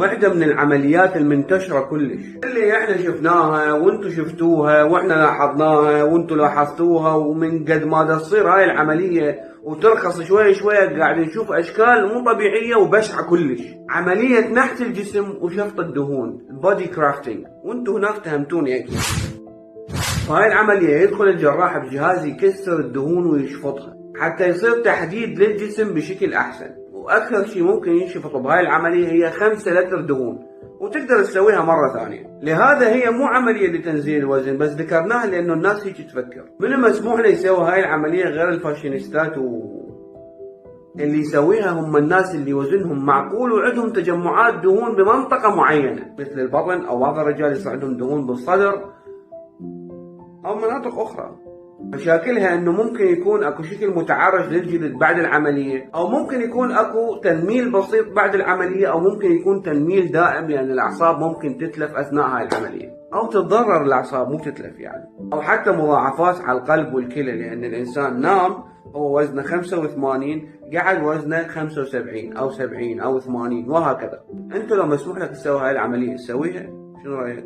واحدة من العمليات المنتشرة كلش، اللي احنا شفناها وانتو شفتوها واحنا لاحظناها وانتو لاحظتوها، ومن قد ما تصير هاي العملية وترخص شوية شوية قاعد نشوف اشكال مو طبيعية وبشعة كلش. عملية نحت الجسم وشفط الدهون، بودي كرافتنج، وانتو هناك فهمتوني اكيد. فهاي العملية يدخل الجراح بجهاز يكسر الدهون ويشفطها حتى يصير تحديد للجسم بشكل احسن. واكثر شيء ممكن ينشفط بهاي العملية هي 5 لتر دهون، وتقدر تسويها مرة ثانية. لهذا هي مو عملية لتنزيل الوزن بس، ذكرناها لانه الناس هيك تفكر. من مسموح له يسوي هاي العملية غير الفاشينيستات اللي يسويها هم الناس اللي وزنهم معقول وعندهم تجمعات دهون بمنطقة معينة مثل البطن، او بعض الرجال يصير عندهم دهون بالصدر او مناطق اخرى. مشاكلها انه ممكن يكون اكو شكل متعرج للجلد بعد العملية، او ممكن يكون اكو تنميل بسيط بعد العملية، او ممكن يكون تنميل دائم لان الاعصاب ممكن تتلف اثناء هاي العملية، او تتضرر الاعصاب مو تتلف يعني، او حتى مضاعفات على القلب والكلى لان الانسان نام هو وزنه 85 قعد وزنه 75 او 70 او 80 وهكذا. انت لو مسموح لك تسوي هاي العملية تسويها؟ شنو رايك؟